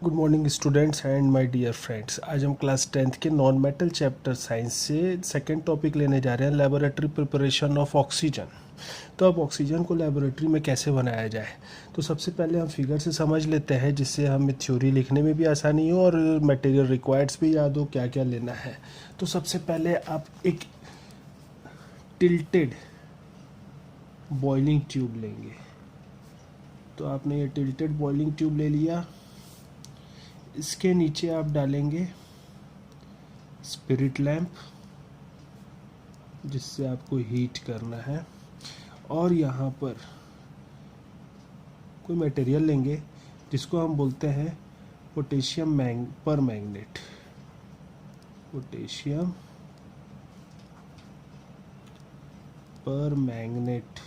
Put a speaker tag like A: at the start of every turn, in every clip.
A: Good morning students and my dear friends. आज हम class 10th के नॉन मेटल चैप्टर साइंस से second topic लेने जा रहे हैं, लेबोरेटरी प्रिपरेशन ऑफ ऑक्सीजन। तो अब ऑक्सीजन को लेबोरेटरी में कैसे बनाया जाए, तो सबसे पहले हम फिगर से समझ लेते हैं, जिससे हमें थ्योरी लिखने में भी आसानी हो और मटेरियल रिक्वायर्ड्स भी याद हो क्या क्या लेना है। तो सबसे पहले आप एक टिल्टेड बॉइलिंग ट्यूब लेंगे। तो आपने ये टिल्टेड बॉइलिंग ट्यूब ले लिया, इसके नीचे आप डालेंगे स्पिरिट लैंप, जिससे आपको हीट करना है, और यहाँ पर कोई मटेरियल लेंगे जिसको हम बोलते हैं पोटेशियम पर मैग्नेट। पोटेशियम पर मैग्नेट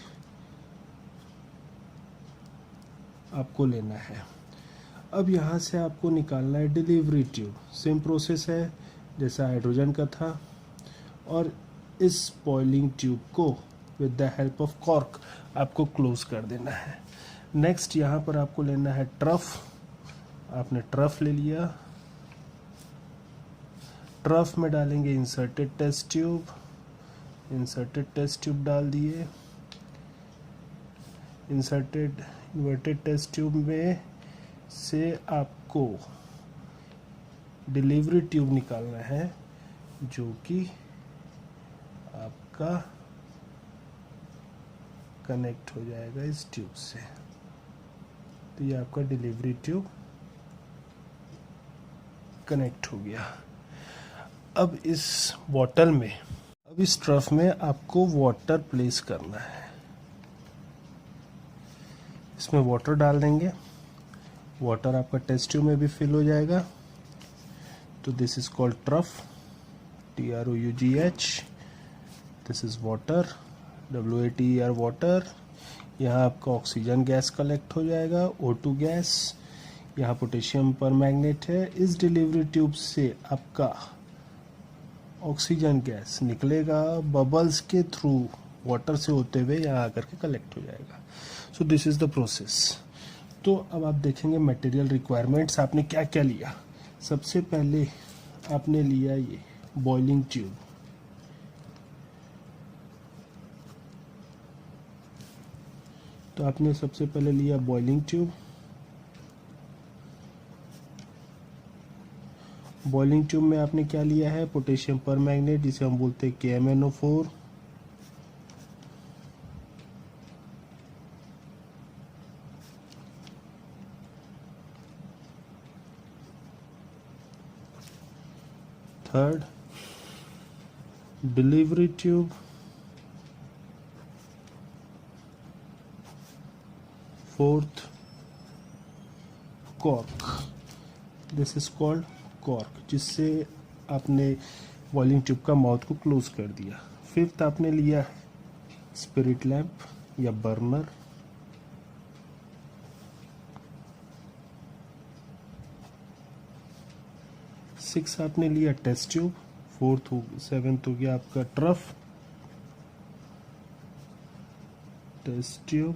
A: आपको लेना है। अब यहाँ से आपको निकालना है डिलीवरी ट्यूब। सेम प्रोसेस है जैसा हाइड्रोजन का था, और इस बॉइलिंग ट्यूब को with the help of cork आपको क्लोज कर देना है। नेक्स्ट यहाँ पर आपको लेना है ट्रफ। आपने ट्रफ ले लिया, ट्रफ में डालेंगे inserted test tube. Inserted test tube डाल दिए। इंसर्टेड इन्वर्टेड टेस्ट ट्यूब में से आपको डिलीवरी ट्यूब निकालना है, जो कि आपका कनेक्ट हो जाएगा इस ट्यूब से। तो ये आपका डिलीवरी ट्यूब कनेक्ट हो गया। अब इस बॉटल में, अब इस ट्रफ में आपको वाटर प्लेस करना है। इसमें वाटर डाल देंगे, वाटर आपका टेस्ट ट्यूब में भी फिल हो जाएगा। तो this is called trough, TROUGH। This is water, WATER water. यहाँ आपका ऑक्सीजन गैस कलेक्ट हो जाएगा, O2 गैस। यहाँ पोटेशियम पर मैग्नेट है। इस डिलीवरी ट्यूब से आपका ऑक्सीजन गैस निकलेगा, बबल्स के थ्रू वाटर से होते हुए यहाँ आकर के कलेक्ट हो जाएगा। So this is the process. तो अब आप देखेंगे मटेरियल रिक्वायरमेंट्स आपने क्या क्या लिया। सबसे पहले आपने लिया ये बॉइलिंग ट्यूब। तो आपने सबसे पहले लिया बॉइलिंग ट्यूब। बॉइलिंग ट्यूब में आपने क्या लिया है, पोटेशियम पर मैग्नेट, जिसे हम बोलते हैं KMnO4। Third delivery tube. Fourth cork, this is called cork, जिससे आपने बॉइलिंग ट्यूब का माउथ को क्लोज कर दिया। फिफ्थ आपने लिया स्पिरिट लैंप या बर्नर। सिक्स आपने लिया टेस्ट ट्यूब। सेवेंथ हो गया आपका ट्रफ, टेस्ट ट्यूब।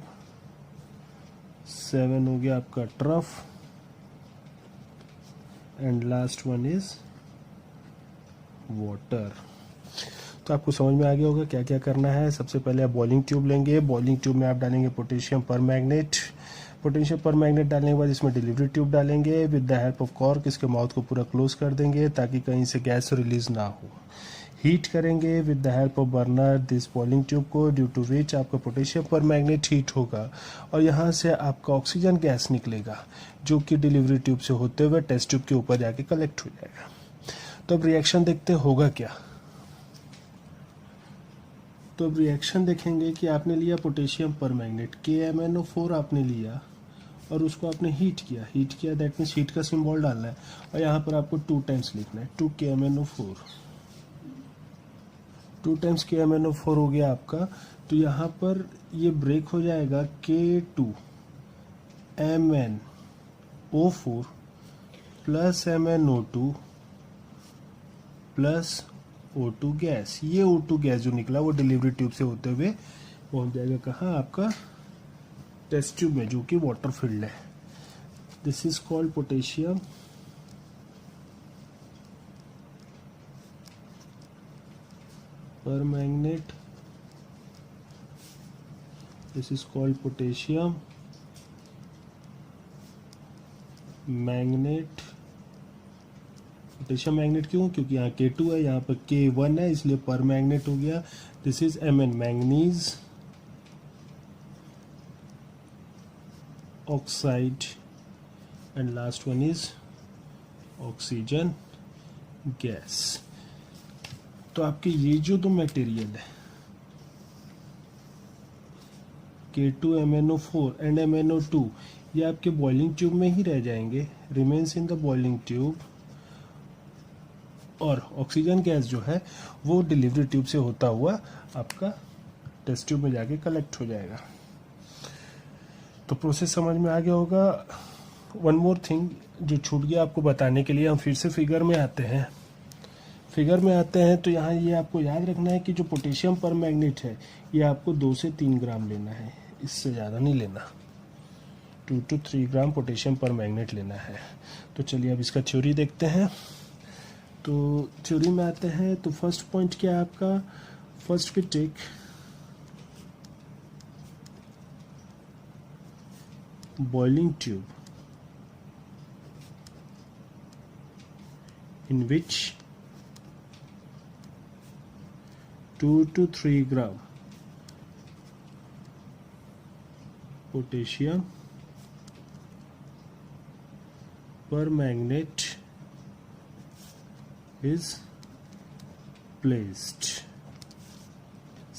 A: 7 हो गया आपका trough, and last one is water. तो आपको समझ में आ गया होगा क्या क्या करना है। सबसे पहले आप बॉइलिंग ट्यूब लेंगे। बॉइलिंग ट्यूब में आप डालेंगे पोटेशियम पर मैग्नेट। पोटेशियम पर मैग्नेट डालने के बाद इसमें डिलीवरी ट्यूब डालेंगे with the help of cork. इसके माउथ को पूरा क्लोज कर देंगे ताकि कहीं से गैस रिलीज ना हो। हीट करेंगे with the help of burner this boiling tube को, ड्यू टू विच आपका पोटेशियम पर मैग्नेट हीट होगा और यहाँ से आपका ऑक्सीजन गैस निकलेगा, जो कि डिलीवरी ट्यूब से होते हुए टेस्ट ट्यूब के ऊपर जाके कलेक्ट हो जाएगा। तो अब रिएक्शन देखते होगा क्या। तो अब रिएक्शन देखेंगे कि आपने लिया पोटेशियम पर मैग्नेट, KMnO4 आपने लिया और उसको आपने हीट किया, दैट मीन्स हीट का सिंबल डालना है, और यहाँ पर आपको 2 टाइम्स लिखना है, 2 KMnO4। 2 टाइम्स KMnO4 हो गया आपका। तो यहाँ पर ये ब्रेक हो जाएगा, K2MnO4 plus MnO2 plus O2 gas. ये O2 गैस जो निकला वो डिलीवरी ट्यूब से होते हुए पहुंच जाएगा कहाँ, आपका टेस्ट ट्यूब में, जो कि वाटर फिल्ड है। This is called potassium permanganate. This is called potassium magnet. Potassium magnet क्यों? क्योंकि यहाँ K2 है, यहाँ पर K1 है, इसलिए पर मैग्नेट हो गया. This is Mn manganese oxide and last one is oxygen gas. तो आपके ये जो दो मटेरियल है K2MnO4 एंड MnO2, ये आपके बॉइलिंग ट्यूब में ही रह जाएंगे, remains in the boiling tube. और ऑक्सीजन गैस जो है वो डिलीवरी ट्यूब से होता हुआ आपका टेस्ट ट्यूब में जाके कलेक्ट हो जाएगा. तो प्रोसेस समझ में आ गया होगा. वन मोर थिंग जो छूट गया आपको बताने के लिए, हम फिर से फिगर में आते हैं. तो यहाँ ये आपको याद रखना है कि जो पोटेशियम पर मैग्नेट है ये आपको 2 से 3 ग्राम लेना है, इससे ज़्यादा नहीं लेना. 2 to 3 ग्राम पोटेशियम पर मैग्नेट लेना है. तो चलिए अब इसका थ्योरी देखते हैं. तो थ्योरी में आते हैं. तो फर्स्ट पॉइंट क्या है आपका? First we take boiling tube in which 2 to 3 gram potassium permanganate is placed.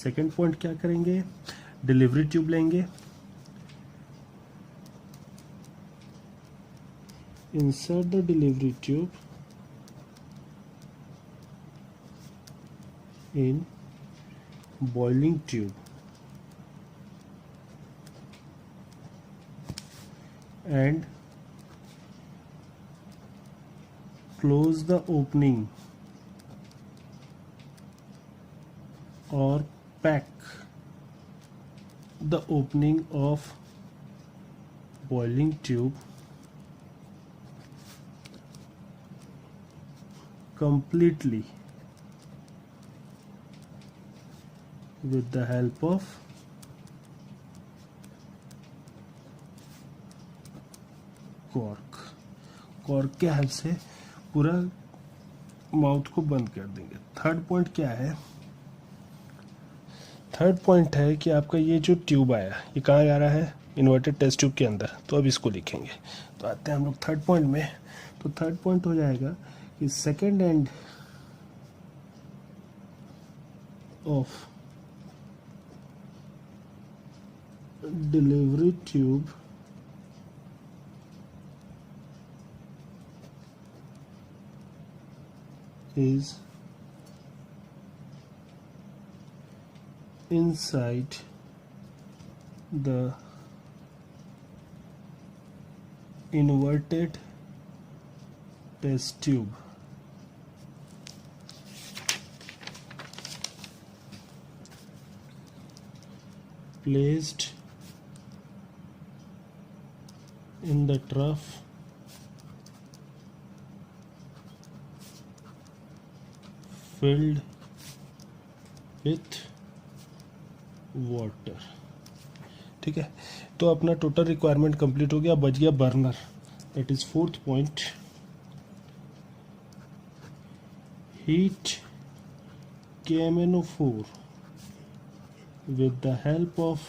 A: Second point क्या करेंगे? डिलीवरी ट्यूब लेंगे, insert the delivery tube in boiling tube and close the opening or pack the opening of boiling tube completely with the help of cork के help से पूरा mouth को बंद कर देंगे. थर्ड पॉइंट क्या है? थर्ड पॉइंट है कि आपका ये जो ट्यूब आया ये कहाँ जा रहा है? इन्वर्टेड टेस्ट ट्यूब के अंदर. तो अब इसको लिखेंगे. तो आते हैं हम लोग थर्ड पॉइंट में. तो थर्ड पॉइंट हो जाएगा कि second end of delivery tube is inside the inverted test tube. Placed in the trough filled with water. ठीक है. तो अपना टोटल रिक्वायरमेंट कंप्लीट हो गया. बच गया burner. That is fourth point. Heat KMnO4 with the help of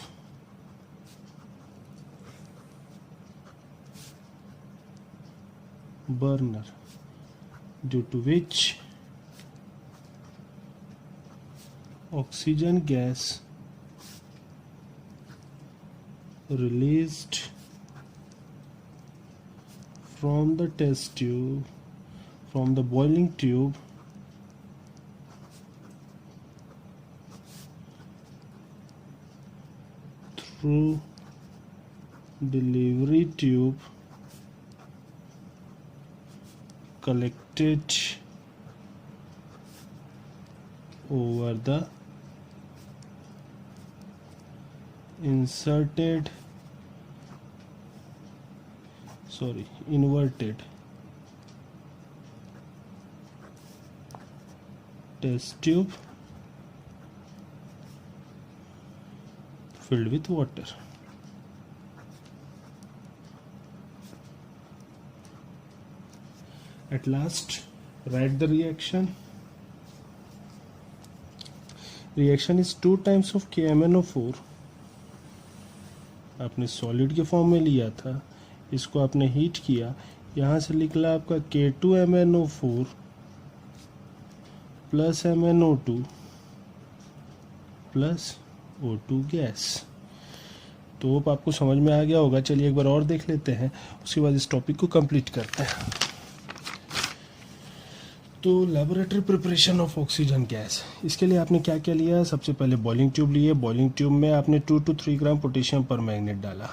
A: burner, due to which oxygen gas released from the test tube, from the boiling tube, through delivery tube, collected over the inserted inverted test tube filled with water. At last, write the reaction. Reaction is 2 times of KMnO4. आपने solid के form में लिया था, इसको आपने heat किया, यहाँ से निकला आपका K2MnO4 plus MnO2 plus O2 gas. तो होप आपको समझ में आ गया होगा। चलिए एक बार और देख लेते हैं, उसके बाद इस टॉपिक को कंप्लीट करते हैं। तो laboratory preparation of oxygen gas, इसके लिए आपने क्या क्या लिया है? सबसे पहले बॉइलिंग ट्यूब लिए। बॉइलिंग ट्यूब में आपने 2 to 3 ग्राम पोटेशियम पर मैग्नेट डाला।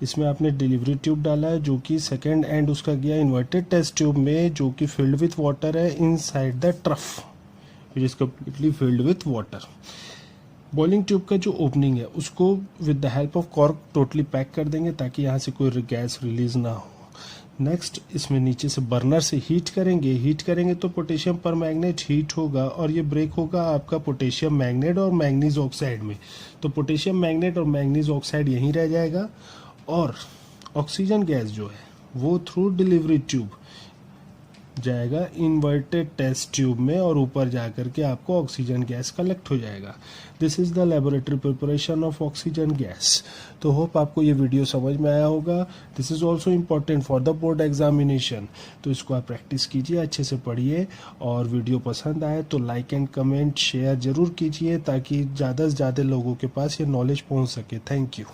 A: इसमें आपने डिलीवरी ट्यूब डाला है जो कि सेकेंड एंड उसका गया इन्वर्टेड टेस्ट ट्यूब में, जो कि फिल्ड विथ वाटर है inside the trough which is completely filled with water. Boiling tube का जो ओपनिंग है उसको with the help of cork totally pack कर देंगे ताकि यहाँ से कोई गैस रिलीज ना हो। नेक्स्ट, इसमें नीचे से बर्नर से हीट करेंगे तो पोटेशियम पर मैग्नेट हीट होगा और ये ब्रेक होगा आपका पोटेशियम मैग्नेट और मैग्नीज ऑक्साइड में। तो पोटेशियम मैग्नेट और मैग्नीज ऑक्साइड यहीं रह जाएगा और ऑक्सीजन गैस जो है वो थ्रू डिलीवरी ट्यूब जाएगा इन्वर्टेड टेस्ट ट्यूब में और ऊपर जाकर के आपको ऑक्सीजन गैस कलेक्ट हो जाएगा। This is the laboratory preparation of oxygen gas. तो होप आपको ये वीडियो समझ में आया होगा। This is also important for the board examination, तो इसको आप प्रैक्टिस कीजिए, अच्छे से पढ़िए और वीडियो पसंद आए तो लाइक एंड कमेंट शेयर जरूर कीजिए ताकि ज़्यादा से ज़्यादा लोगों के पास ये नॉलेज पहुँच सके। Thank you.